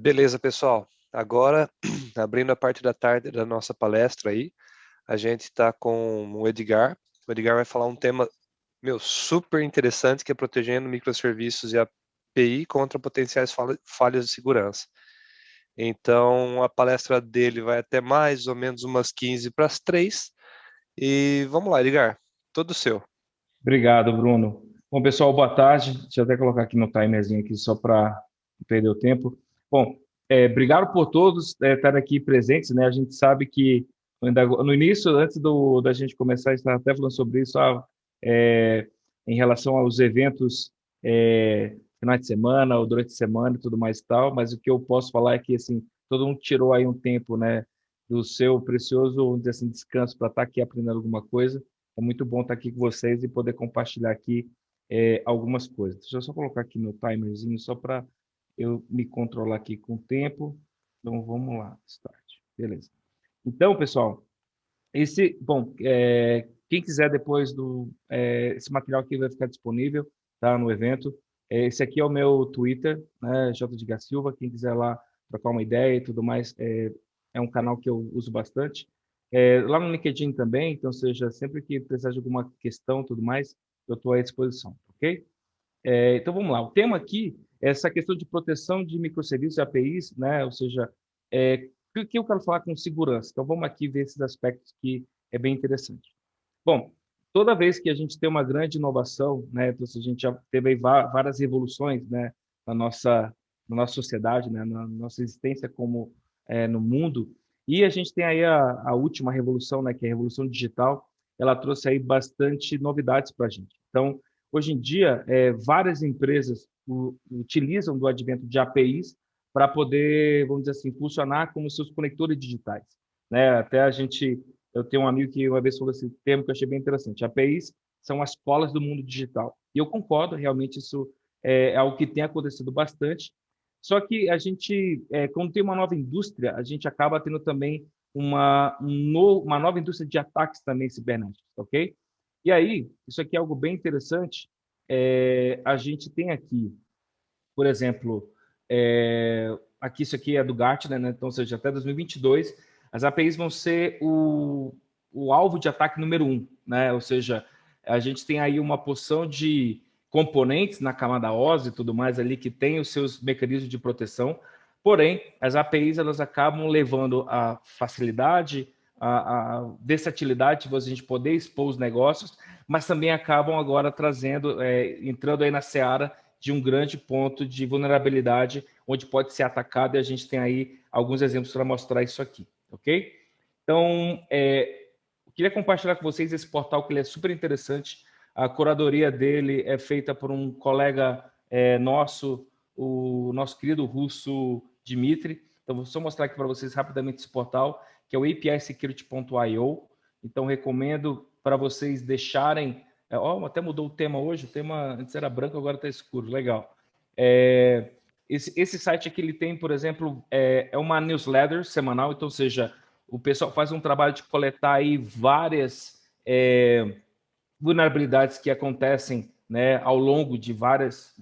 Beleza, pessoal. Agora, abrindo a parte da tarde da nossa palestra aí, a gente está com o Edgar. O Edgar vai falar um tema, super interessante, que é protegendo microserviços e API contra potenciais falhas de segurança. Então, a palestra dele vai até mais ou menos umas 15 para as 3. E vamos lá, Edgar, todo seu. Obrigado, Bruno. Bom, pessoal, boa tarde. Deixa eu até colocar aqui no timerzinho aqui só para não perder o tempo. Bom, obrigado por todos estarem aqui presentes, né? A gente sabe que no início, antes da gente começar, a estar até falando sobre isso, é, em relação aos eventos finais de semana ou durante a semana e tudo mais e tal, mas o que eu posso falar é que, assim, todo mundo tirou aí um tempo, né, do seu precioso, vamos dizer assim, descanso para estar aqui aprendendo alguma coisa. É muito bom estar aqui com vocês e poder compartilhar aqui algumas coisas. Deixa eu só colocar aqui meu timerzinho só para eu me controlar aqui com o tempo. Então vamos lá, start. Beleza. Então, pessoal, quem quiser depois esse material aqui vai ficar disponível, tá, no evento. Esse aqui é o meu Twitter, né, J. de Silva. Quem quiser lá trocar uma ideia e tudo mais, é um canal que eu uso bastante. Lá no LinkedIn também, então, seja, sempre que precisar de alguma questão e tudo mais, eu estou à disposição, ok? Então, vamos lá. O tema aqui é essa questão de proteção de microserviços e APIs, né? Ou seja, o que eu quero falar com segurança? Então, vamos aqui ver esses aspectos que é bem interessante. Bom, toda vez que a gente tem uma grande inovação, né? Então, se a gente já teve aí várias revoluções, né? Na nossa sociedade, né? Na nossa existência como no mundo. E a gente tem aí a última revolução, né? Que é a revolução digital. Ela trouxe aí bastante novidades para a gente. Então, hoje em dia, várias empresas utilizam do advento de APIs para poder, vamos dizer assim, funcionar como seus conectores digitais, né? Eu tenho um amigo que uma vez falou esse termo que eu achei bem interessante. APIs são as polas do mundo digital. E eu concordo, realmente isso é algo que tem acontecido bastante. Só que quando tem uma nova indústria, a gente acaba tendo também uma nova indústria de ataques também cibernéticos, ok? E aí, isso aqui é algo bem interessante. A gente tem aqui, por exemplo, aqui isso aqui é do Gartner, né? Então, ou seja, até 2022, as APIs vão ser o alvo de ataque número um, né? Ou seja, a gente tem aí uma porção de componentes na camada OS e tudo mais ali que tem os seus mecanismos de proteção, porém, as APIs elas acabam levando a facilidade, a versatilidade de a gente poder expor os negócios, mas também acabam agora entrando aí na seara de um grande ponto de vulnerabilidade onde pode ser atacado e a gente tem aí alguns exemplos para mostrar isso aqui, ok? Então, eu queria compartilhar com vocês esse portal que ele é super interessante. A curadoria dele é feita por um colega nosso, o nosso querido russo Dmitry. Então, vou só mostrar aqui para vocês rapidamente esse portal, que é o apisecurity.io. Então, recomendo para vocês deixarem até mudou o tema hoje, o tema antes era branco, agora está escuro, legal. Esse site aqui, ele tem, por exemplo, uma newsletter semanal, então, ou seja, o pessoal faz um trabalho de coletar aí várias vulnerabilidades que acontecem, né, ao longo de de vários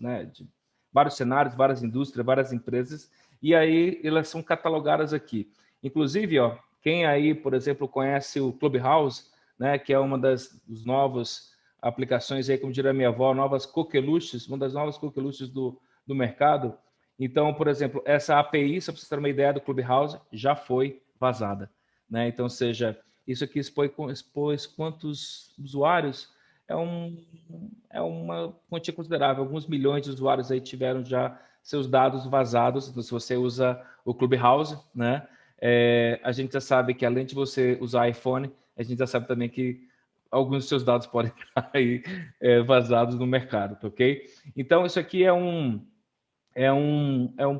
cenários, várias indústrias, várias empresas, e aí elas são catalogadas aqui. Inclusive, quem aí, por exemplo, conhece o Clubhouse, né, que é uma das novas aplicações aí, como diria minha avó, novas coqueluches, uma das novas coqueluches do mercado. Então, por exemplo, essa API, só para você ter uma ideia do Clubhouse, já foi vazada, né? Então, seja, isso aqui expôs quantos usuários? É uma quantia considerável. Alguns milhões de usuários aí tiveram já seus dados vazados. Então, se você usa o Clubhouse, né? A gente já sabe que além de você usar iPhone, a gente já sabe também que alguns dos seus dados podem estar aí vazados no mercado, tá ok? Então, isso aqui é um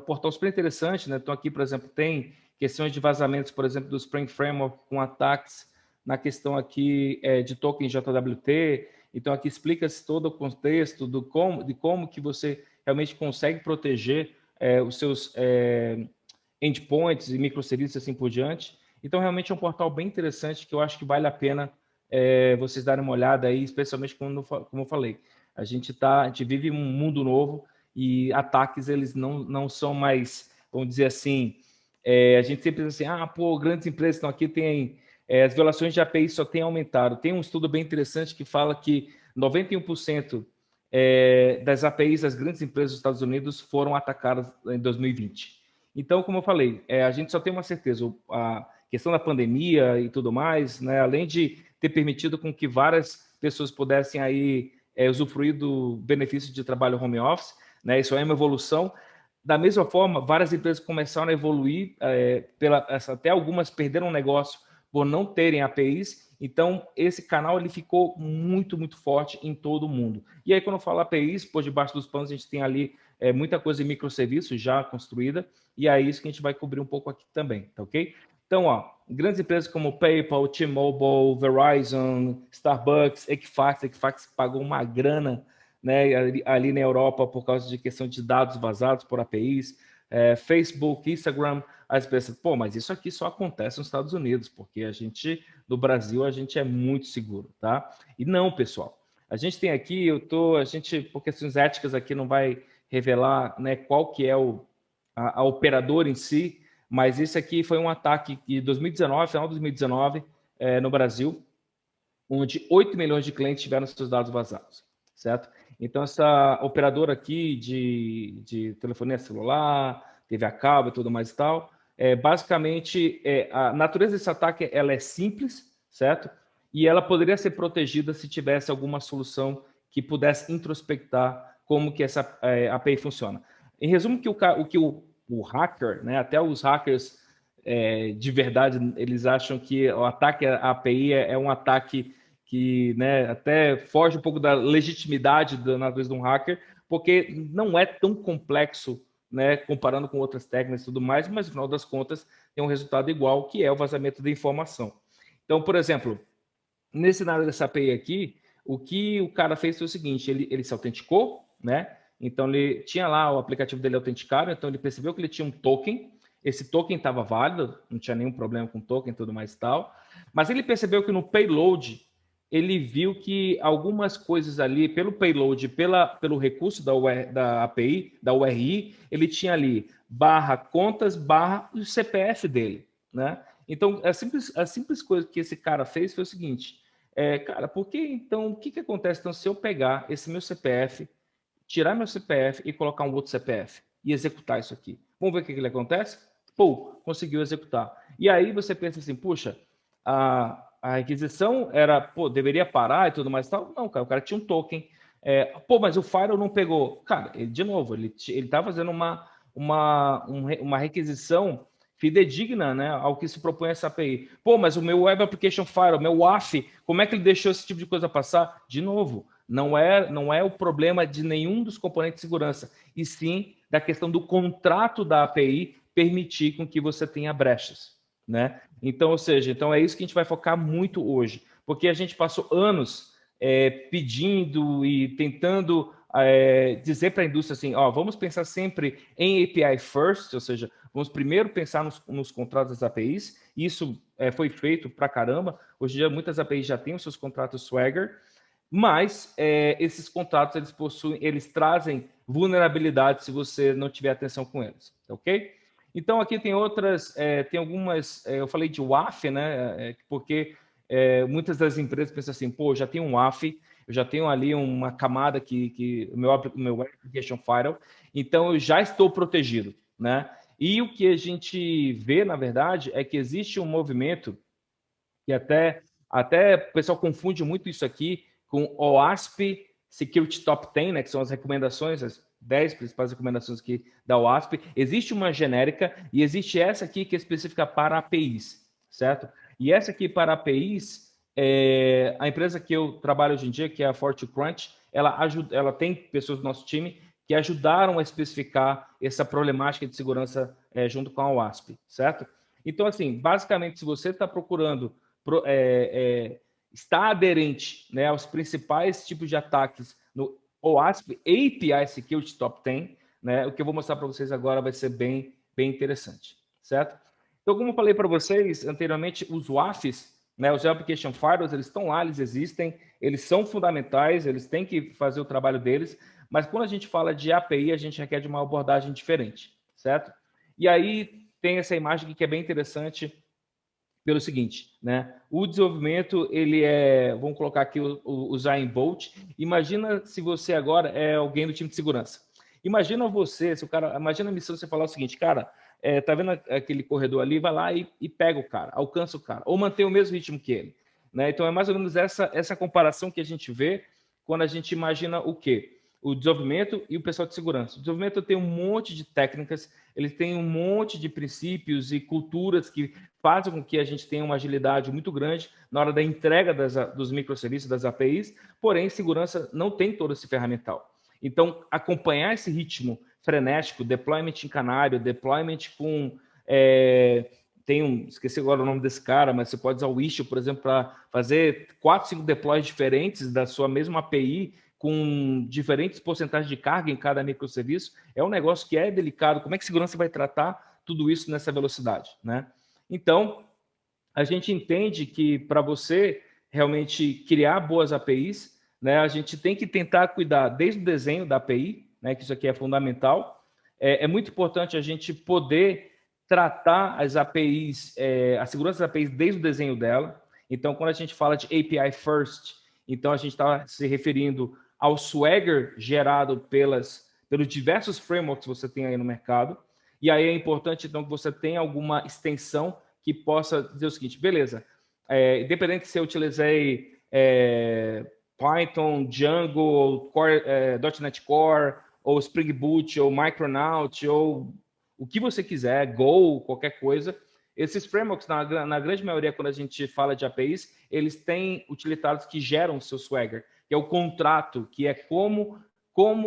portal super interessante, né? Então, aqui, por exemplo, tem questões de vazamentos, por exemplo, do Spring Framework com ataques na questão aqui de token JWT. Então, aqui explica-se todo o contexto de como que você realmente consegue proteger os seus endpoints e microserviços assim por diante. Então, realmente é um portal bem interessante que eu acho que vale a pena vocês darem uma olhada aí, especialmente como eu falei. A gente vive um mundo novo e ataques eles não são mais vamos dizer assim, a gente sempre diz assim, pô, grandes empresas estão aqui, as violações de API só têm aumentado. Tem um estudo bem interessante que fala que 91% das APIs das grandes empresas dos Estados Unidos foram atacadas em 2020. Então, como eu falei, a gente só tem uma certeza, a questão da pandemia e tudo mais, né, além de ter permitido com que várias pessoas pudessem aí usufruir do benefício de trabalho home office, né, isso é uma evolução. Da mesma forma, várias empresas começaram a evoluir, até algumas perderam o negócio por não terem APIs, então esse canal ele ficou muito, muito forte em todo o mundo. E aí, quando eu falo APIs, por debaixo dos panos, a gente tem ali muita coisa de microserviços já construída, e é isso que a gente vai cobrir um pouco aqui também, tá ok? Então, grandes empresas como PayPal, T-Mobile, Verizon, Starbucks, Equifax pagou uma grana, né, ali na Europa por causa de questão de dados vazados por APIs, Facebook, Instagram, as pessoas, pô, mas isso aqui só acontece nos Estados Unidos, porque no Brasil, a gente é muito seguro, tá? E não, pessoal, a gente tem aqui, a gente, por questões éticas aqui, não vai revelar, né, qual que é a operadora em si, mas esse aqui foi um ataque de 2019, final de 2019, no Brasil, onde 8 milhões de clientes tiveram seus dados vazados, certo? Então, essa operadora aqui de telefonia celular, TV a cabo e tudo mais e tal, basicamente, a natureza desse ataque ela é simples, certo? E ela poderia ser protegida se tivesse alguma solução que pudesse introspectar como que essa API funciona. Em resumo, o hacker, né, até os hackers de verdade, eles acham que o ataque à API é um ataque que, né, até foge um pouco da legitimidade da natureza de um hacker, porque não é tão complexo, né, comparando com outras técnicas e tudo mais, mas no final das contas tem um resultado igual, que é o vazamento de informação. Então, por exemplo, nesse cenário dessa API aqui, o que o cara fez foi o seguinte, ele se autenticou, né? Então, ele tinha lá o aplicativo dele autenticado, então ele percebeu que ele tinha um token, esse token estava válido, não tinha nenhum problema com o token e tudo mais e tal, mas ele percebeu que no payload, ele viu que algumas coisas ali, pelo payload, pelo recurso da API, da URI, ele tinha ali /contas, o CPF dele, né? Então, a simples coisa que esse cara fez foi o seguinte, cara, por que então, o que acontece então, se eu pegar esse meu CPF, tirar meu CPF e colocar um outro CPF e executar isso aqui? Vamos ver o que acontece? Pô, conseguiu executar. E aí você pensa assim, puxa, a requisição era, pô, deveria parar e tudo mais e tal. Não, cara, o cara tinha um token. Pô, mas o Firewall não pegou. Cara, de novo, ele tá fazendo uma requisição fidedigna, né, ao que se propõe essa API. Pô, mas o meu Web Application Firewall, meu WAF, como é que ele deixou esse tipo de coisa passar? De novo, não é o problema de nenhum dos componentes de segurança, e sim da questão do contrato da API permitir com que você tenha brechas, né? Então, ou seja, então é isso que a gente vai focar muito hoje, porque a gente passou anos pedindo e tentando dizer para a indústria assim, vamos pensar sempre em API first, ou seja, vamos primeiro pensar nos contratos das APIs. Isso foi feito para caramba. Hoje em dia, muitas APIs já têm os seus contratos Swagger, mas esses contratos eles trazem vulnerabilidade se você não tiver atenção com eles, ok? Então aqui tem tem algumas. Eu falei de WAF, né? Porque muitas das empresas pensam assim, pô, já tenho um WAF, eu já tenho ali uma camada que o meu Application Firewall, então eu já estou protegido, né? E o que a gente vê, na verdade, é que existe um movimento que até o pessoal confunde muito isso aqui com OASP Security Top 10, né, que são as recomendações, as 10 principais recomendações aqui da OASP. Existe uma genérica e existe essa aqui que é específica para APIs, certo? E essa aqui para APIs, a empresa que eu trabalho hoje em dia, que é a FortiCrunch, ela tem pessoas do nosso time que ajudaram a especificar essa problemática de segurança junto com a OASP, certo? Então, assim, basicamente, se você está procurando está aderente, né, aos principais tipos de ataques no OASP API Security Top 10, né, o que eu vou mostrar para vocês agora vai ser bem interessante, certo? Então, como eu falei para vocês anteriormente, os WAFs, né, os Application Firewalls, eles estão lá, eles existem, eles são fundamentais, eles têm que fazer o trabalho deles, mas quando a gente fala de API, a gente requer de uma abordagem diferente, certo? E aí tem essa imagem aqui que é bem interessante pelo seguinte, né? O desenvolvimento, ele vamos colocar aqui o Zayn Bolt. Imagina se você agora é alguém do time de segurança. Imagina você, se o cara, imagina a missão de você falar o seguinte, cara, tá vendo aquele corredor ali, vai lá e pega o cara, alcança o cara, ou mantém o mesmo ritmo que ele, né? Então é mais ou menos essa comparação que a gente vê quando a gente imagina o quê? O desenvolvimento e o pessoal de segurança. O desenvolvimento tem um monte de técnicas, ele tem um monte de princípios e culturas que fazem com que a gente tenha uma agilidade muito grande na hora da entrega dos microserviços, das APIs, porém, segurança não tem todo esse ferramental. Então, acompanhar esse ritmo frenético, deployment em canário, deployment com... esqueci agora o nome desse cara, mas você pode usar o Istio, por exemplo, para fazer 4, 5 deploys diferentes da sua mesma API, com diferentes porcentagens de carga em cada microserviço, é um negócio que é delicado. Como é que a segurança vai tratar tudo isso nessa velocidade, né? Então, a gente entende que para você realmente criar boas APIs, né, a gente tem que tentar cuidar desde o desenho da API, né, que isso aqui é fundamental. É muito importante a gente poder tratar as APIs, a segurança das APIs desde o desenho dela. Então, quando a gente fala de API First, então a gente está se referindo ao Swagger gerado pelos diversos frameworks que você tem aí no mercado. E aí é importante, então, que você tenha alguma extensão que possa dizer o seguinte, beleza, independente se eu utilizei Python, Django, Core, .NET Core, ou Spring Boot, ou Micronaut, ou o que você quiser, Go, qualquer coisa, esses frameworks, na grande maioria, quando a gente fala de APIs, eles têm utilitários que geram o seu Swagger, que é o contrato, que é como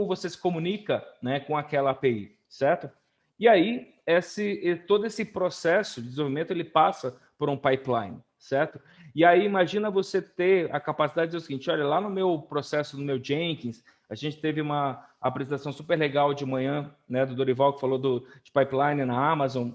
você se comunica, né, com aquela API, certo? E aí, todo esse processo de desenvolvimento, ele passa por um pipeline, certo? E aí, imagina você ter a capacidade de dizer o seguinte, olha, lá no meu processo, no meu Jenkins, a gente teve uma apresentação super legal de manhã, né, do Dorival, que falou de pipeline na Amazon.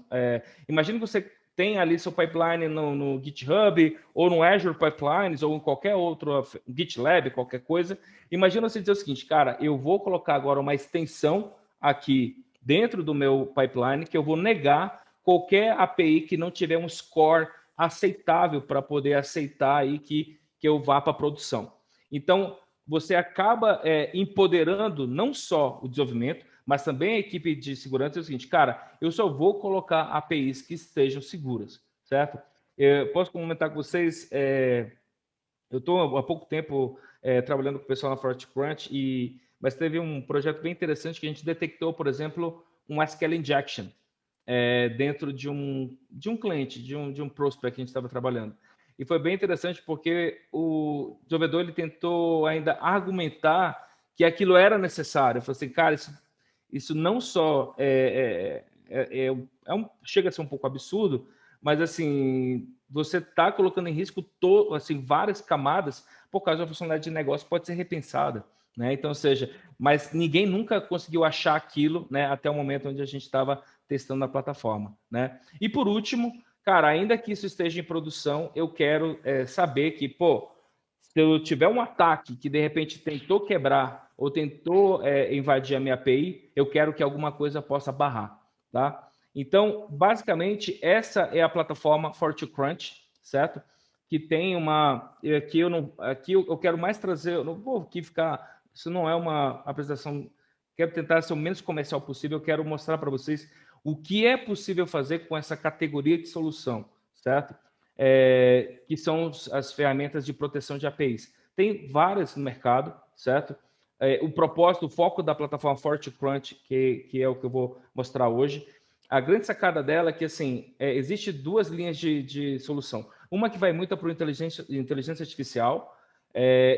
Imagina que você tem ali seu pipeline no GitHub, ou no Azure Pipelines, ou em qualquer outro, GitLab, qualquer coisa. Imagina você dizer o seguinte, cara, eu vou colocar agora uma extensão aqui dentro do meu pipeline que eu vou negar qualquer API que não tiver um score aceitável para poder aceitar aí que eu vá para a produção. Então, você acaba empoderando não só o desenvolvimento, mas também a equipe de segurança é o seguinte, cara, eu só vou colocar APIs que estejam seguras, certo? Eu posso comentar com vocês, eu estou há pouco tempo trabalhando com o pessoal na FortiCrunch, mas teve um projeto bem interessante que a gente detectou, por exemplo, um SQL injection dentro de um cliente, de um prospect que a gente estava trabalhando. E foi bem interessante porque o desenvolvedor ele tentou ainda argumentar que aquilo era necessário. Eu falei assim, cara, isso não só chega a ser um pouco absurdo, mas assim você está colocando em risco assim, várias camadas por causa da funcionalidade de negócio que pode ser repensada. Né? Então, ou seja, mas ninguém nunca conseguiu achar aquilo, né, até o momento onde a gente estava testando na plataforma. Né? E por último, cara, ainda que isso esteja em produção, eu quero saber que, pô, se eu tiver um ataque que de repente tentou quebrar ou tentou invadir a minha API, eu quero que alguma coisa possa barrar, tá? Então, basicamente, essa é a plataforma FortiCrunch, certo? Que tem uma... Aqui eu quero mais trazer... Eu não vou aqui ficar... Isso não é uma apresentação... Quero tentar ser o menos comercial possível. Eu quero mostrar para vocês o que é possível fazer com essa categoria de solução, certo? Que são as ferramentas de proteção de APIs. Tem várias no mercado, certo? O propósito, o foco da plataforma FortiCrunch, que é o que eu vou mostrar hoje, a grande sacada dela é que, assim, existe duas linhas de solução. Uma que vai muito para a inteligência artificial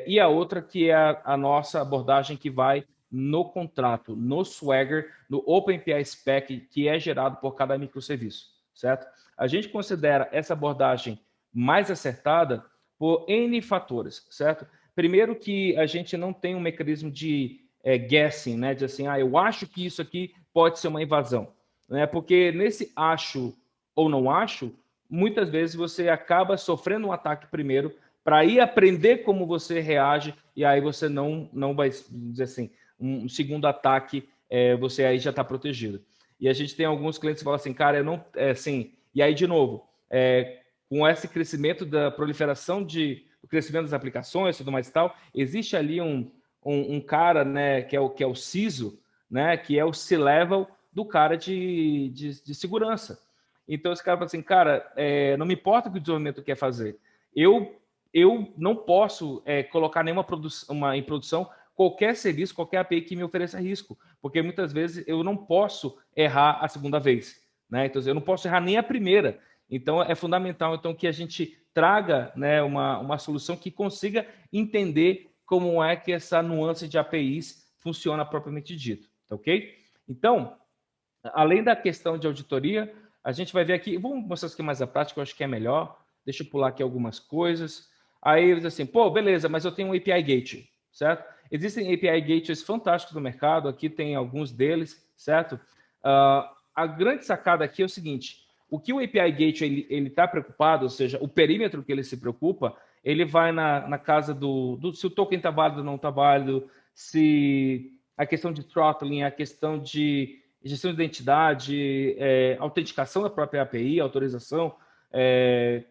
e a outra que é a nossa abordagem que vai no contrato, no Swagger, no OpenAPI Spec, que é gerado por cada microserviço, certo? A gente considera essa abordagem mais acertada por N fatores, certo? Primeiro que a gente não tem um mecanismo de guessing, né? De assim, eu acho que isso aqui pode ser uma invasão. Né? Porque nesse acho ou não acho, muitas vezes você acaba sofrendo um ataque primeiro para ir aprender como você reage e aí você não vai dizer assim, um segundo ataque, você aí já está protegido. E a gente tem alguns clientes que falam assim, cara, eu não... assim, e aí, de novo, com esse crescimento da proliferação o crescimento das aplicações e tudo mais e tal, existe ali um cara, né, que é o CISO, né, que é o C-level do cara de segurança. Então, esse cara fala assim, cara, não me importa o que o desenvolvimento quer fazer. Eu não posso colocar em produção qualquer serviço, qualquer API que me ofereça risco, porque muitas vezes eu não posso errar a segunda vez, né? Então, eu não posso errar nem a primeira. Então, é fundamental então, que a gente traga, né, uma solução que consiga entender como é que essa nuance de APIs funciona propriamente dito, tá ok? Então, além da questão de auditoria, a gente vai ver aqui, vamos mostrar aqui mais a prática, eu acho que é melhor. Deixa eu pular aqui algumas coisas. Aí eles assim, pô, beleza, mas eu tenho um API Gateway, certo? Existem API Gateways fantásticos no mercado, aqui tem alguns deles, certo? A grande sacada aqui é o seguinte, o que o API Gateway ele está preocupado, ou seja, o perímetro que ele se preocupa, ele vai na casa se o token está válido ou não está válido, se a questão de throttling, a questão de gestão de identidade, autenticação da própria API, autorização,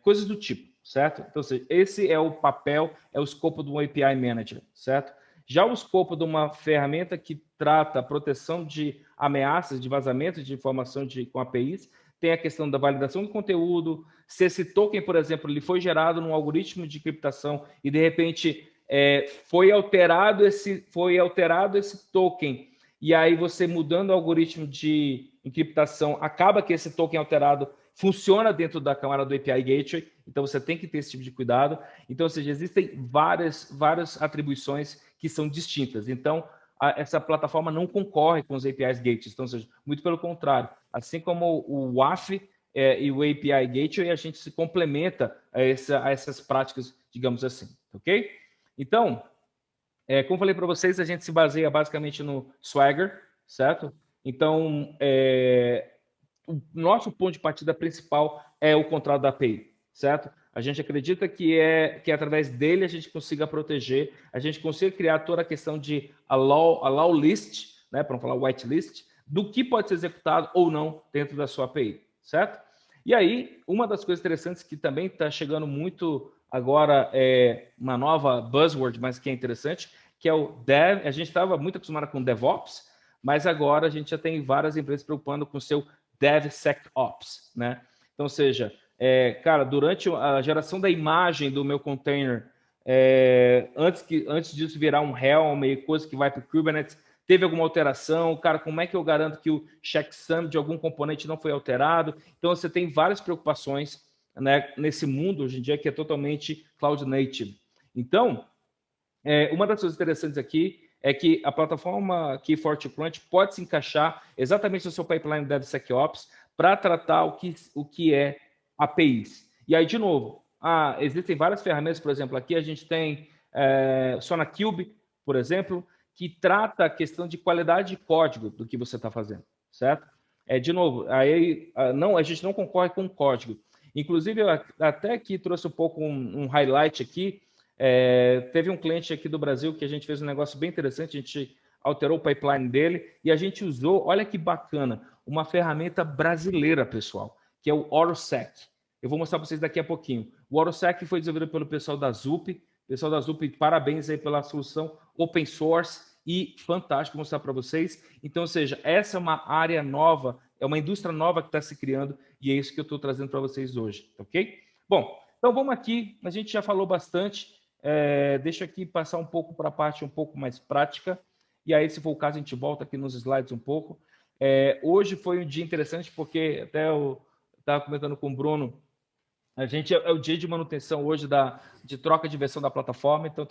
coisas do tipo, certo? Então, esse é o papel, é o escopo do API Manager, certo? Já o escopo de uma ferramenta que trata a proteção de ameaças, de vazamento de informação com APIs, tem a questão da validação do conteúdo, se esse token, por exemplo, ele foi gerado num algoritmo de criptação e, de repente, foi alterado esse token, e aí você mudando o algoritmo de encriptação, acaba que esse token alterado funciona dentro da camada do API Gateway, então você tem que ter esse tipo de cuidado. Então, ou seja, existem várias atribuições que são distintas. Então, essa plataforma não concorre com os APIs Gateways, então, ou seja, muito pelo contrário. Assim como o WAF e o API Gateway, a gente se complementa a essas práticas, digamos assim, ok? Então, como falei para vocês, a gente se baseia basicamente no Swagger, certo? Então, o nosso ponto de partida principal é o contrato da API, certo? A gente acredita que através dele a gente consiga proteger, a gente consiga criar toda a questão de allow list, né, para não falar whitelist, do que pode ser executado ou não dentro da sua API, certo? E aí, uma das coisas interessantes que também está chegando muito agora é uma nova buzzword, mas que é interessante, que é o Dev. A gente estava muito acostumado com DevOps, mas agora a gente já tem várias empresas preocupando com o seu DevSecOps, né? Então, ou seja, cara, durante a geração da imagem do meu container, antes disso virar um Helm e coisa que vai para o Kubernetes, teve alguma alteração? Cara, como é que eu garanto que o checksum de algum componente não foi alterado? Então, você tem várias preocupações, né, nesse mundo hoje em dia que é totalmente cloud native. Então, uma das coisas interessantes aqui é que a plataforma Key4 Crunch pode se encaixar exatamente no seu pipeline DevSecOps para tratar o que é APIs. E aí, de novo, existem várias ferramentas, por exemplo, aqui a gente tem SonarQube, por exemplo, que trata a questão de qualidade de código do que você está fazendo, certo? De novo, aí, a gente não concorre com o código. Inclusive, eu até aqui trouxe um pouco um highlight aqui. Teve um cliente aqui do Brasil que a gente fez um negócio bem interessante, a gente alterou o pipeline dele e a gente usou, olha que bacana, uma ferramenta brasileira, pessoal, que é o AutoSec. Eu vou mostrar para vocês daqui a pouquinho. O AutoSec foi desenvolvido pelo pessoal da ZUP. Pessoal da ZUP, parabéns aí pela solução open source e fantástico mostrar para vocês. Então, ou seja, essa é uma área nova, é uma indústria nova que está se criando e é isso que eu estou trazendo para vocês hoje, ok? Bom, então vamos aqui, a gente já falou bastante, deixa aqui passar um pouco para a parte um pouco mais prática, e aí, se for o caso, a gente volta aqui nos slides um pouco. Hoje foi um dia interessante, porque até eu estava comentando com o Bruno, a gente é o dia de manutenção hoje de troca de versão da plataforma, então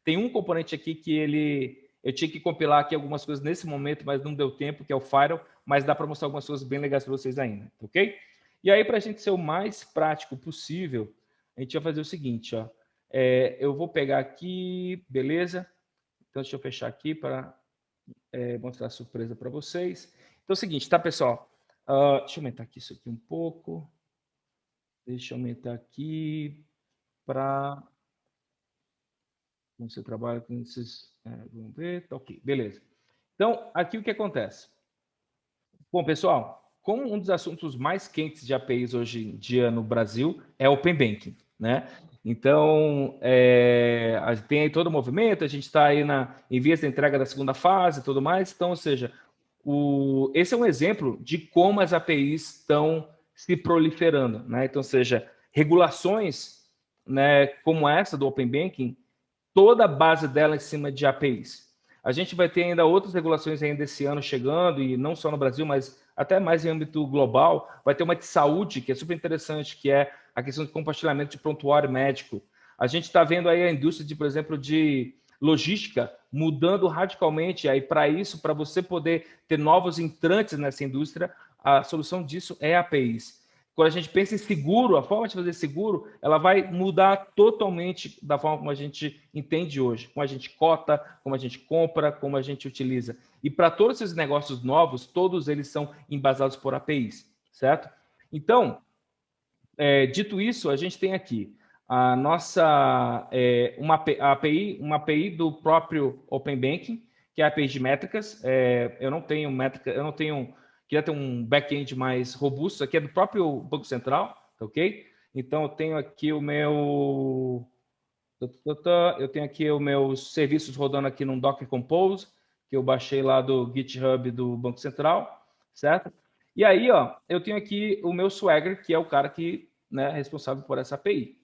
tem um componente aqui que eu tinha que compilar aqui algumas coisas nesse momento, mas não deu tempo, que é o Firewall, mas dá para mostrar algumas coisas bem legais para vocês ainda, ok? E aí, para a gente ser o mais prático possível, a gente vai fazer o seguinte, ó. Eu vou pegar aqui, beleza? Então, deixa eu fechar aqui para mostrar a surpresa para vocês. Então, é o seguinte, tá, pessoal? Deixa eu aumentar aqui isso aqui um pouco. Deixa eu aumentar aqui para... Você trabalha com esses... vamos ver, tá ok, beleza. Então, aqui o que acontece? Bom, pessoal, como um dos assuntos mais quentes de APIs hoje em dia no Brasil é Open Banking, né? Então, tem aí todo o movimento, a gente está aí em vias de entrega da segunda fase e tudo mais. Então, ou seja, esse é um exemplo de como as APIs estão se proliferando, né? Então, ou seja, regulações, né, como essa do Open Banking, toda a base dela em cima de APIs. A gente vai ter ainda outras regulações ainda esse ano chegando, e não só no Brasil, mas até mais em âmbito global. Vai ter uma de saúde, que é super interessante, que é a questão de compartilhamento de prontuário médico. A gente está vendo aí a indústria, por exemplo, de logística mudando radicalmente. Aí, para isso, para você poder ter novos entrantes nessa indústria, a solução disso é APIs. Quando a gente pensa em seguro, a forma de fazer seguro, ela vai mudar totalmente da forma como a gente entende hoje, como a gente cota, como a gente compra, como a gente utiliza. E para todos esses negócios novos, todos eles são embasados por APIs, certo? Então, dito isso, a gente tem aqui a nossa uma API do próprio Open Banking, que é a API de métricas. Eu não tenho métrica, eu não tenho, queria ter um back-end mais robusto. Aqui é do próprio Banco Central, tá ok? Então eu tenho aqui eu tenho aqui os meus serviços rodando aqui num Docker Compose, que eu baixei lá do GitHub do Banco Central, certo? E aí, ó, eu tenho aqui o meu Swagger, que é o cara que, né, é responsável por essa API.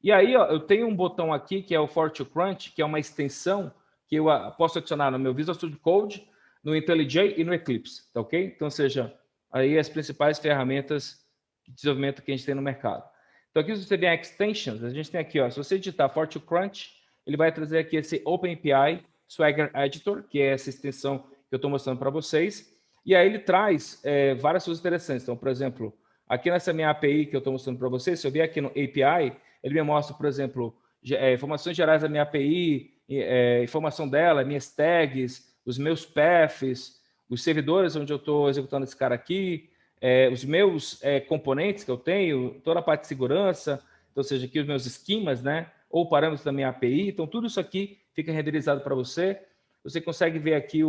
E aí, ó, eu tenho um botão aqui que é o For to Crunch, que é uma extensão que eu posso adicionar no meu Visual Studio Code, no IntelliJ e no Eclipse, tá ok? Então, seja, aí as principais ferramentas de desenvolvimento que a gente tem no mercado. Então, aqui se você vier extensions, a gente tem aqui, ó, se você digitar For to Crunch, ele vai trazer aqui esse OpenAPI Swagger Editor, que é essa extensão que eu estou mostrando para vocês. E aí ele traz várias coisas interessantes. Então, por exemplo, aqui nessa minha API que eu estou mostrando para vocês, se eu vier aqui no API, ele me mostra, por exemplo, informações gerais da minha API, informação dela, minhas tags, os meus paths, os servidores onde eu estou executando esse cara aqui, os meus componentes que eu tenho, toda a parte de segurança, então, ou seja, aqui os meus esquemas, né? Ou parâmetros da minha API. Então, tudo isso aqui fica renderizado para você. Você consegue ver aqui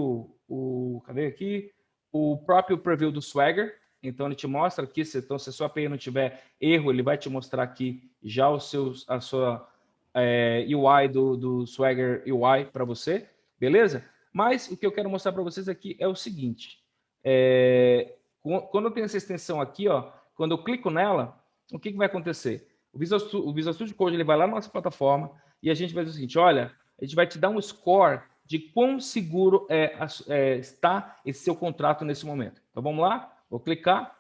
cadê aqui? O próprio preview do Swagger. Então, ele te mostra aqui, se a sua API não tiver erro, ele vai te mostrar aqui já a sua UI do Swagger UI para você, beleza? Mas o que eu quero mostrar para vocês aqui é o seguinte. Quando eu tenho essa extensão aqui, ó, quando eu clico nela, o que vai acontecer? O Visual Studio Code ele vai lá na nossa plataforma e a gente vai dizer o seguinte, olha, a gente vai te dar um score de quão seguro está esse seu contrato nesse momento. Então, vamos lá? Vou clicar.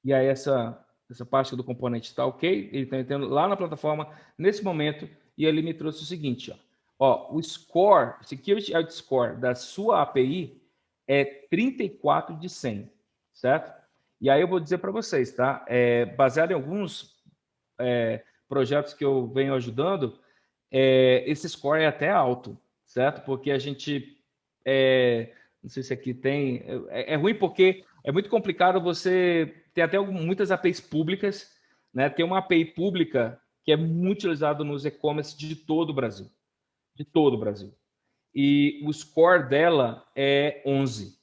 E aí, essa parte do componente está ok. Ele está entrando lá na plataforma nesse momento. E ele me trouxe o seguinte. O score, Security Out Score da sua API é 34 de 100. Certo? E aí eu vou dizer para vocês, tá? Baseado em alguns projetos que eu venho ajudando, esse score é até alto, certo? Porque a gente, não sei se aqui tem, é ruim porque é muito complicado você ter até muitas APIs públicas, né? Tem uma API pública que é muito utilizada nos e-commerce de todo o Brasil, E o score dela é 11.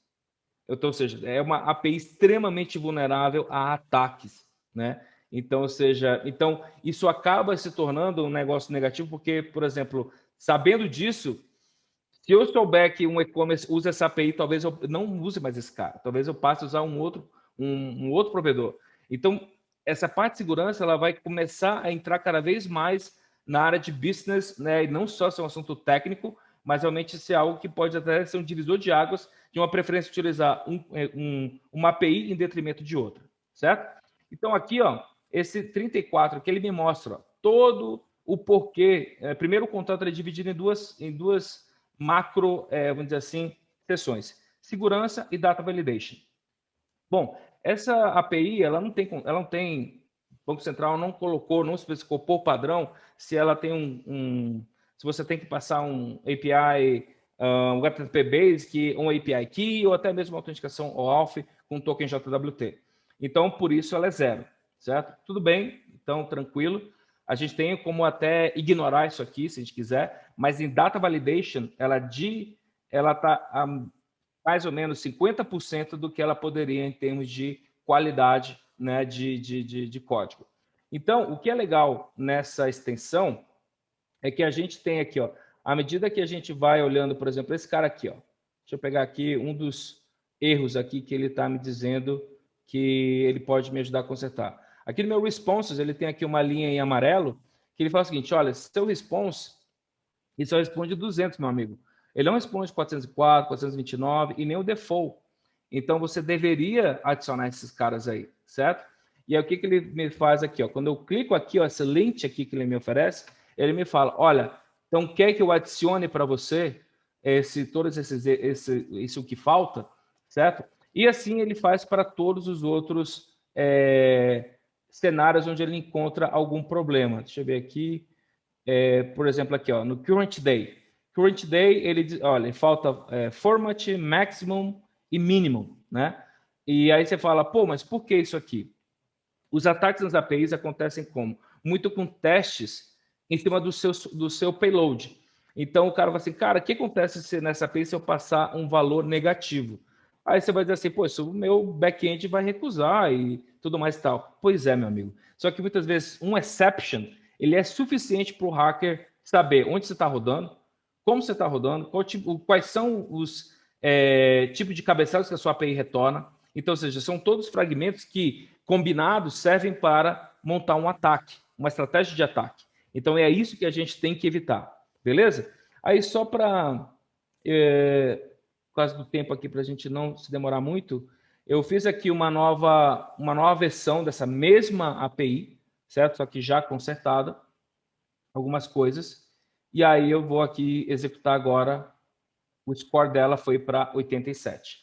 Então, ou seja, é uma API extremamente vulnerável a ataques, né? Então, ou seja, isso acaba se tornando um negócio negativo, porque, por exemplo, sabendo disso, se eu souber que um e-commerce usa essa API, talvez eu não use mais esse cara, talvez eu passe a usar um outro provedor. Então, essa parte de segurança ela vai começar a entrar cada vez mais na área de business, né? E não só ser um assunto técnico, mas realmente ser algo que pode até ser um divisor de águas de uma preferência de utilizar uma API em detrimento de outra, certo? Então, aqui, ó, esse 34 que ele me mostra todo o porquê. Primeiro, o contrato é dividido em duas macro, vamos dizer assim, sessões: segurança e data validation. Bom, essa API, ela não tem, o Banco Central não colocou, não especificou por padrão se ela tem se você tem que passar um API, um WebTP Basic, um API Key, ou até mesmo uma autenticação OAuth com token JWT. Então, por isso ela é 0, certo? Tudo bem, então tranquilo. A gente tem como até ignorar isso aqui, se a gente quiser, mas em Data Validation, ela está mais ou menos 50% do que ela poderia em termos de qualidade, né, de código. Então, o que é legal nessa extensão é que a gente tem aqui, ó, à medida que a gente vai olhando, por exemplo, esse cara aqui, ó, deixa eu pegar aqui um dos erros aqui que ele está me dizendo que ele pode me ajudar a consertar. Aqui no meu responses, ele tem aqui uma linha em amarelo que ele fala o seguinte, olha, seu response, ele só responde 200, meu amigo. Ele não responde 404, 429 e nem o default. Então, você deveria adicionar esses caras aí, certo? E aí, o que, que ele me faz aqui? Ó? Quando eu clico aqui, ó, esse link aqui que ele me oferece, ele me fala, olha, então quer que eu adicione para você todos isso que falta, certo? E assim ele faz para todos os outros cenários onde ele encontra algum problema. Deixa eu ver aqui. Por exemplo, aqui, ó, no Current Day. Current Day, ele diz, olha, falta format, maximum e minimum, né? E aí você fala, pô, mas por que isso aqui? Os ataques nas APIs acontecem como? Muito com testes em cima do seu payload. Então o cara vai assim, cara, o que acontece nessa API se eu passar um valor negativo? Aí você vai dizer assim, pô, isso o meu back-end vai recusar e tudo mais e tal. Pois é, meu amigo. Só que muitas vezes um exception, ele é suficiente para o hacker saber onde você está rodando, como você está rodando, quais são os tipos de cabeçalhos que a sua API retorna. Então, ou seja, são todos fragmentos que, combinados, servem para montar um ataque, uma estratégia de ataque. Então, é isso que a gente tem que evitar. Beleza? Aí, só para... por causa do tempo aqui, para a gente não se demorar muito, eu fiz aqui uma nova versão dessa mesma API, certo? Só que já consertada, algumas coisas. E aí eu vou aqui executar agora. O score dela foi para 87.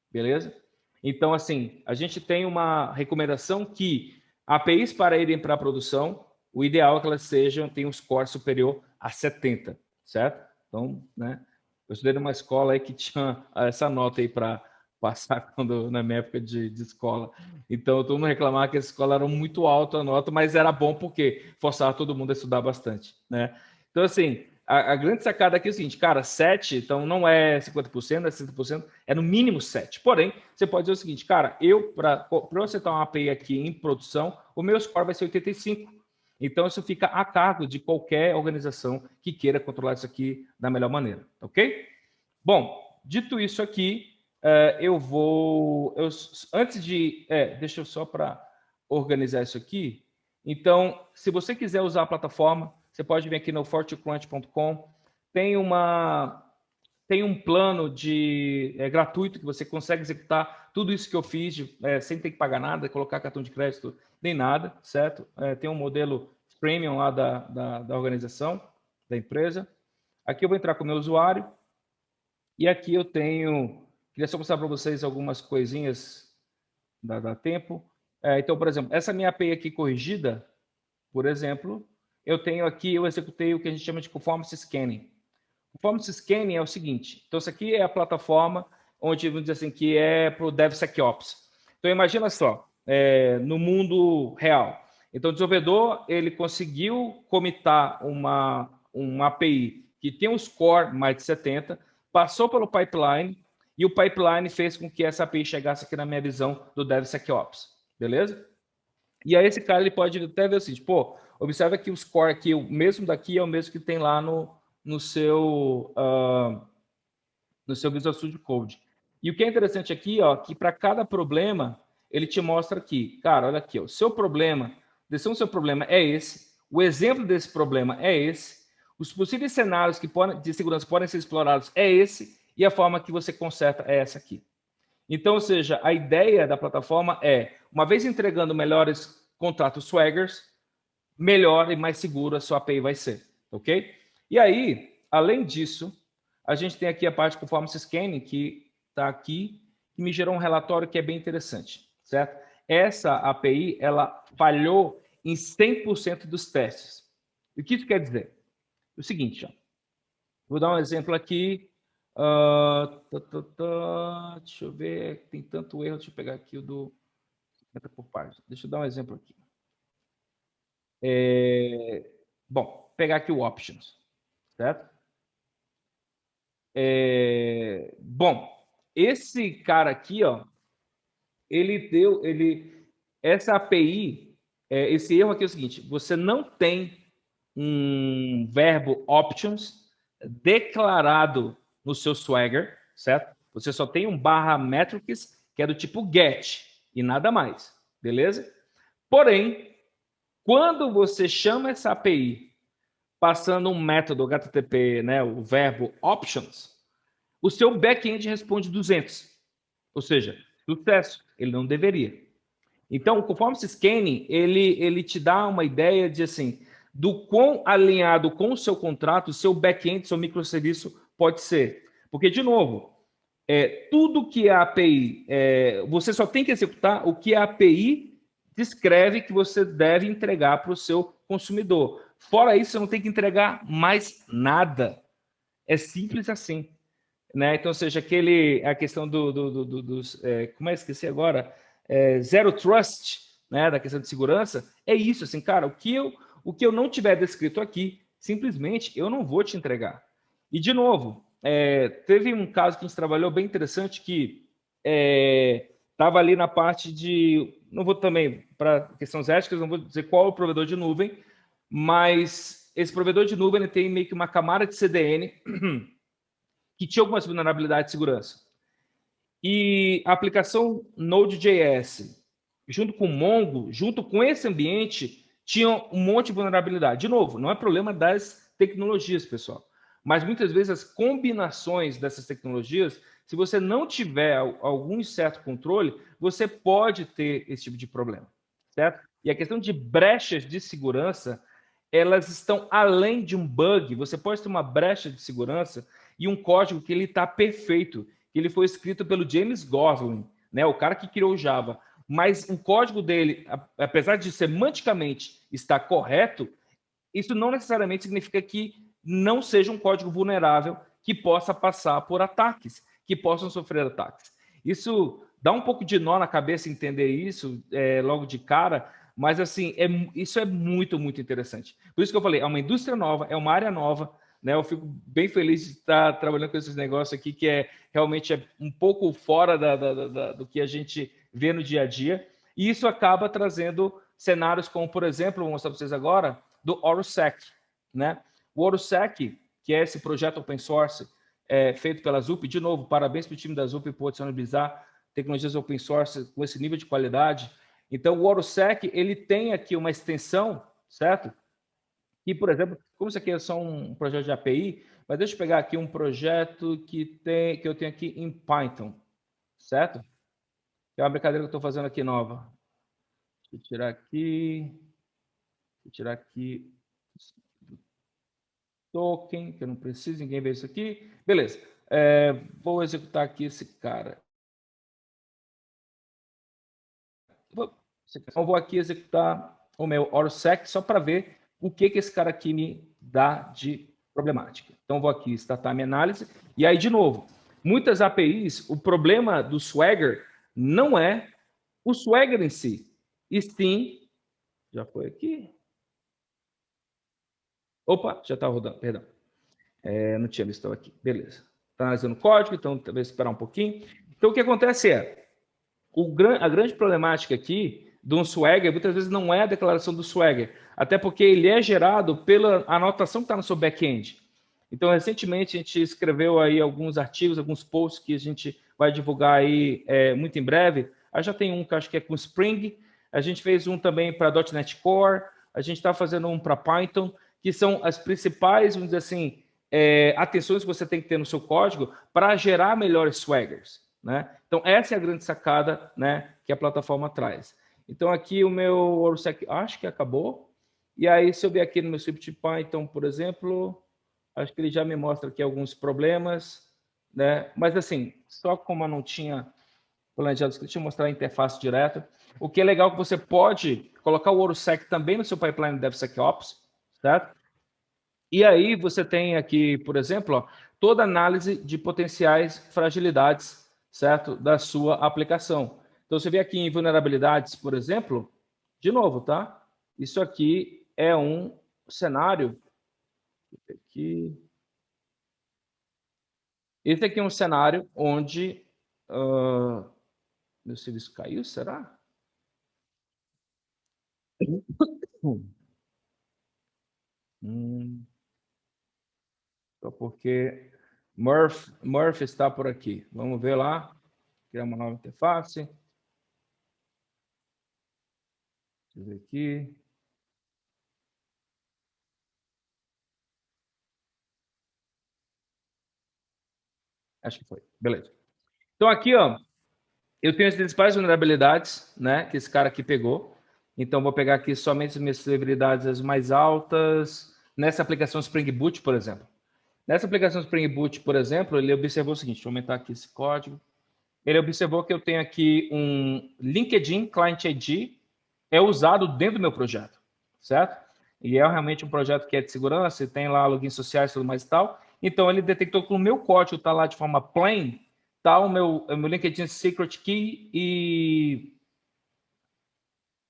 Beleza? Então, assim, a gente tem uma recomendação que APIs para irem para a produção, o ideal é que elas tenham um score superior a 70, certo? Então, né? Eu estudei numa escola aí que tinha essa nota aí para passar na minha época de escola. Então, todo mundo reclamava que essa escola era muito alta a nota, mas era bom porque forçava todo mundo a estudar bastante, né? Então, assim, a grande sacada aqui é o seguinte, cara, 7, então não é 50%, não é 60%, é no mínimo 7. Porém, você pode dizer o seguinte, cara, para eu acertar uma API aqui em produção, o meu score vai ser 85. Então, isso fica a cargo de qualquer organização que queira controlar isso aqui da melhor maneira, ok? Bom, dito isso aqui, antes de... deixa eu só para organizar isso aqui. Então, se você quiser usar a plataforma, você pode vir aqui no fortecrunch.com. Tem um plano gratuito que você consegue executar tudo isso que eu fiz sem ter que pagar nada, colocar cartão de crédito, nem nada, certo? Tem um modelo premium lá da organização, da empresa. Aqui eu vou entrar com o meu usuário. E aqui eu tenho... Queria só mostrar para vocês algumas coisinhas da tempo. Então, por exemplo, essa minha API aqui corrigida, por exemplo, eu executei o que a gente chama de performance scanning. Performance scanning é o seguinte, então isso aqui é a plataforma onde, vamos dizer assim, que é para o DevSecOps. Então imagina só, no mundo real. Então o desenvolvedor, ele conseguiu comitar uma API que tem um score mais de 70, passou pelo pipeline, e o pipeline fez com que essa API chegasse aqui na minha visão do DevSecOps. Beleza? E aí esse cara ele pode até ver assim, pô, observa que o score aqui, o mesmo daqui é o mesmo que tem lá no seu Visual Studio Code. E o que é interessante aqui, ó, que para cada problema ele te mostra aqui, cara, olha aqui, ó, o seu problema, decisão do seu problema é esse, o exemplo desse problema é esse, os possíveis cenários de segurança podem ser explorados é esse, e a forma que você conserta é essa aqui. Então, ou seja, a ideia da plataforma é, uma vez entregando melhores contratos Swaggers, melhor e mais seguro a sua API vai ser, ok? E aí, além disso, a gente tem aqui a parte de performance scanning, que está aqui, que me gerou um relatório que é bem interessante, certo? Essa API, ela falhou em 100% dos testes. O que isso quer dizer? O seguinte, ó, vou dar um exemplo aqui. Deixa eu ver, tem tanto erro, deixa eu pegar aqui o do... por página. Deixa eu dar um exemplo aqui. Bom, pegar aqui o options, certo? Bom, esse cara aqui, ó, essa API, esse erro aqui é o seguinte: você não tem um verbo options declarado no seu Swagger, certo? Você só tem um barra metrics que é do tipo get e nada mais, beleza? Porém, quando você chama essa API passando um método HTTP, né, o verbo options, o seu back-end responde 200. Ou seja, sucesso. Ele não deveria. Então, o Performance Scanning, ele te dá uma ideia de, assim, do quão alinhado com o seu contrato, o seu back-end, seu microserviço pode ser. Porque, de novo, tudo que a API, você só tem que executar o que a API descreve que você deve entregar para o seu consumidor. Fora isso, você não tem que entregar mais nada. É simples assim. Né? Então, ou seja, a questão dos. Como é que esqueci agora? Zero Trust, né? Da questão de segurança, é isso, assim, cara, o que eu não tiver descrito aqui, simplesmente eu não vou te entregar. E, de novo, teve um caso que a gente trabalhou bem interessante que estava ali na parte de. Não vou também, para questões éticas, não vou dizer qual é o provedor de nuvem, mas esse provedor de nuvem ele tem meio que uma camada de CDN que tinha algumas vulnerabilidades de segurança. E a aplicação Node.js, junto com o Mongo, junto com esse ambiente, tinha um monte de vulnerabilidade. De novo, não é problema das tecnologias, pessoal. Mas muitas vezes as combinações dessas tecnologias, se você não tiver algum certo controle, você pode ter esse tipo de problema, certo? E a questão de brechas de segurança, elas estão além de um bug. Você pode ter uma brecha de segurança e um código que ele está perfeito, que ele foi escrito pelo James Gosling, né, o cara que criou o Java. Mas o código dele, apesar de semanticamente estar correto, isso não necessariamente significa que não seja um código vulnerável que possa passar por ataques, que possam sofrer ataques. Isso dá um pouco de nó na cabeça entender isso logo de cara, mas assim, isso é muito, muito interessante. Por isso que eu falei, é uma indústria nova, é uma área nova, né? Eu fico bem feliz de estar trabalhando com esses negócios aqui, que realmente um pouco fora do que a gente vê no dia a dia, e isso acaba trazendo cenários como, por exemplo, vou mostrar para vocês agora, do OruSec, né? O OruSec, que é esse projeto open source feito pela ZUP, de novo, parabéns para o time da ZUP por disponibilizar tecnologias open source com esse nível de qualidade. Então, o OruSec, ele tem aqui uma extensão, certo? E, por exemplo, como isso aqui é só um projeto de API, mas deixa eu pegar aqui um projeto que eu tenho aqui em Python, certo? É uma brincadeira que eu estou fazendo aqui nova. Deixa eu tirar aqui. Deixa eu tirar aqui token, que eu não preciso, ninguém vê isso aqui. Beleza. Vou executar aqui esse cara. Então, vou aqui executar o meu OruSec só para ver o que esse cara aqui me dá de problemática. Então, vou aqui startar minha análise. E aí, de novo, muitas APIs, o problema do Swagger não é o Swagger em si, e sim, já foi aqui. Opa, já está rodando, perdão. Não tinha visto aqui. Beleza. Está analisando o código, então talvez esperar um pouquinho. Então, o que acontece a grande problemática aqui de um Swagger, muitas vezes não é a declaração do Swagger, até porque ele é gerado pela anotação que está no seu back-end. Então, recentemente, a gente escreveu aí alguns artigos, alguns posts que a gente vai divulgar aí muito em breve. Aí já tem um que acho que é com Spring, a gente fez um também para .NET Core, a gente está fazendo um para Python, que são as principais, vamos dizer assim, atenções que você tem que ter no seu código para gerar melhores swaggers, né? Então, essa é a grande sacada, né, que a plataforma traz. Então, aqui o meu OruSec, acho que acabou. E aí, se eu ver aqui no meu script Python, por exemplo, acho que ele já me mostra aqui alguns problemas, né? Mas, assim, só como eu não tinha planejado o script, deixa eu mostrar a interface direta. O que é legal é que você pode colocar o OruSec também no seu pipeline DevSecOps, certo? E aí você tem aqui, por exemplo, ó, toda análise de potenciais fragilidades, certo? Da sua aplicação. Então, você vê aqui em vulnerabilidades, por exemplo, de novo, tá? Isso aqui é um cenário. Esse aqui é um cenário onde Meu serviço caiu, será? Só porque Murph está por aqui. Vamos ver lá. Criar uma nova interface. Deixa eu ver aqui. Acho que foi. Beleza. Então aqui, ó, eu tenho as principais vulnerabilidades, né, que esse cara aqui pegou. Então vou pegar aqui somente as minhas vulnerabilidades as mais altas nessa aplicação Spring Boot, por exemplo. Nessa aplicação Spring Boot, por exemplo, ele observou o seguinte, deixa eu aumentar aqui esse código. Ele observou que eu tenho aqui um LinkedIn Client ID é usado dentro do meu projeto, certo? E é realmente um projeto que é de segurança, tem lá logins sociais e tudo mais e tal. Então, ele detectou que o meu código está lá de forma plain, tá o meu LinkedIn Secret Key e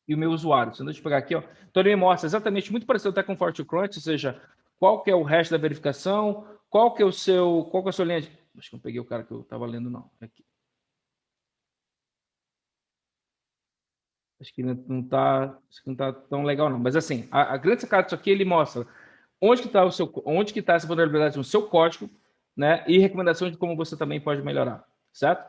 o meu usuário. Então, deixa eu pegar aqui, ó. Então, ele me mostra exatamente, muito parecido até com FortiCrunch, ou seja, qual que é o hash da verificação, qual que é a sua linha de... Acho que não peguei o cara que eu estava lendo, não. Aqui. Acho que não está tão legal, não. Mas, assim, a grande sacada disso aqui, ele mostra onde que está essa vulnerabilidade no seu código, né? E recomendações de como você também pode melhorar, certo?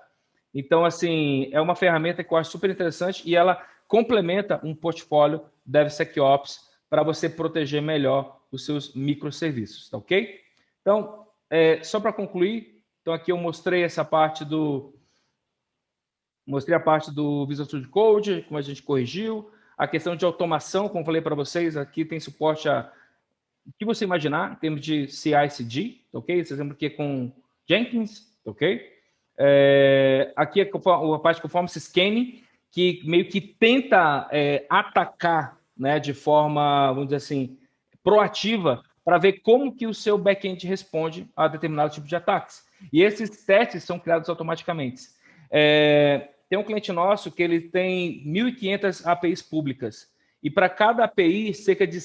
Então, assim, é uma ferramenta que eu acho super interessante e ela complementa um portfólio DevSecOps para você proteger melhor os seus microserviços, tá ok? Então, só para concluir, então aqui eu mostrei essa parte mostrei a parte do Visual Studio Code, como a gente corrigiu, a questão de automação, como falei para vocês, aqui tem suporte a o que você imaginar em termos de CI/CD, ok? Esse exemplo aqui é com Jenkins, ok? Aqui é a parte de performance scanning, que meio que tenta atacar, né, de forma, vamos dizer assim, proativa, para ver como que o seu back-end responde a determinado tipo de ataques. E esses testes são criados automaticamente. Tem um cliente nosso que ele tem 1.500 APIs públicas. E para cada API, cerca de,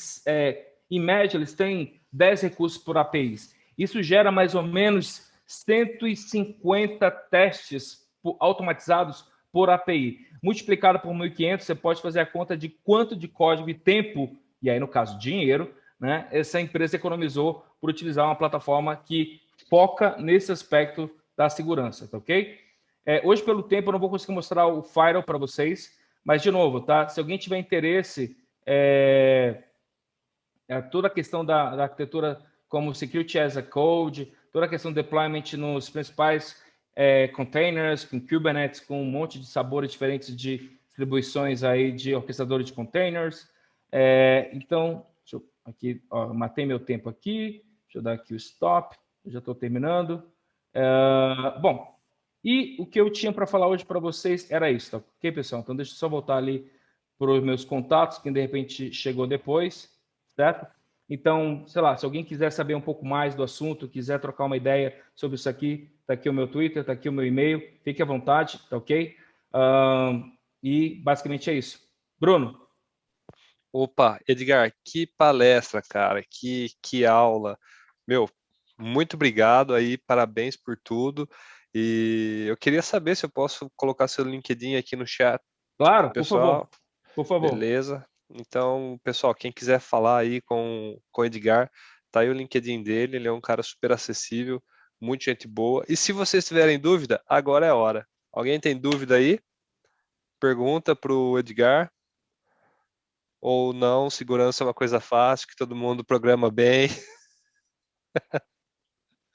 em média, eles têm 10 recursos por API. Isso gera mais ou menos 150 testes automatizados por API. Multiplicado por 1.500, você pode fazer a conta de quanto de código e tempo, e aí, no caso, dinheiro, né, essa empresa economizou por utilizar uma plataforma que foca nesse aspecto da segurança, tá ok? Hoje, pelo tempo, eu não vou conseguir mostrar o Firewall para vocês, mas, de novo, tá? Se alguém tiver interesse, toda a questão da arquitetura como Security as a Code, toda a questão de deployment nos principais containers, com Kubernetes, com um monte de sabores diferentes de distribuições aí de orquestradores de containers. Então, aqui, ó, matei meu tempo aqui, deixa eu dar aqui o stop, eu já estou terminando. Bom, e o que eu tinha para falar hoje para vocês era isso, tá? Ok, pessoal? Então, deixa eu só voltar ali para os meus contatos, quem de repente chegou depois, certo? Então, sei lá, se alguém quiser saber um pouco mais do assunto, quiser trocar uma ideia sobre isso aqui, tá aqui o meu Twitter, tá aqui o meu e-mail, fique à vontade, tá ok? E basicamente é isso. Bruno? Opa, Edgar, que palestra, cara, que aula. Meu, muito obrigado aí, parabéns por tudo. E eu queria saber se eu posso colocar seu LinkedIn aqui no chat, Claro, por favor. pessoal. Por favor. Beleza. Então, pessoal, quem quiser falar aí com o Edgar, tá aí o LinkedIn dele, ele é um cara super acessível, muito gente boa. E se vocês tiverem dúvida, agora é a hora. Alguém tem dúvida aí? Pergunta pro Edgar. Ou não, segurança é uma coisa fácil, que todo mundo programa bem.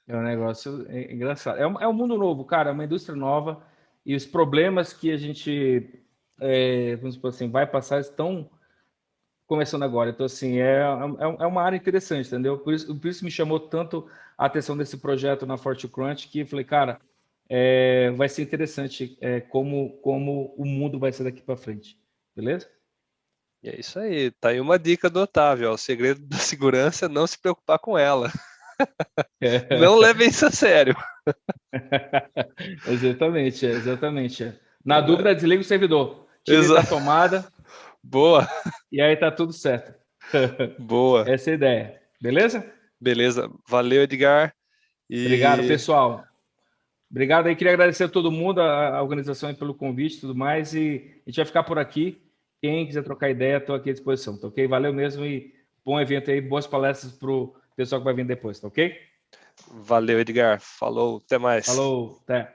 É um negócio engraçado. É um mundo novo, cara, é uma indústria nova e os problemas que a gente, vamos supor assim, vai passar estão começando agora. Então, assim, é uma área interessante, entendeu? Por isso me chamou tanto a atenção desse projeto na FortiCrunch que eu falei, cara, vai ser interessante como o mundo vai ser daqui para frente. Beleza? E é isso aí. Tá aí uma dica do Otávio, ó. O segredo da segurança é não se preocupar com ela. Não levem isso a sério. Exatamente, exatamente. Na dúvida, desliga o servidor, tira ele da Exato. tomada Boa, e aí tá tudo certo. boa. Essa é a ideia. Beleza? Beleza. Valeu, Edgar. Obrigado, E pessoal. Obrigado aí, queria agradecer a todo mundo, a organização aí pelo convite e tudo mais, e a gente vai ficar por aqui. Quem quiser trocar ideia, estou aqui à disposição, tá ok? Valeu mesmo e bom evento aí, boas palestras para o pessoal que vai vir depois, tá ok? Valeu, Edgar. Falou, até mais. Falou, até.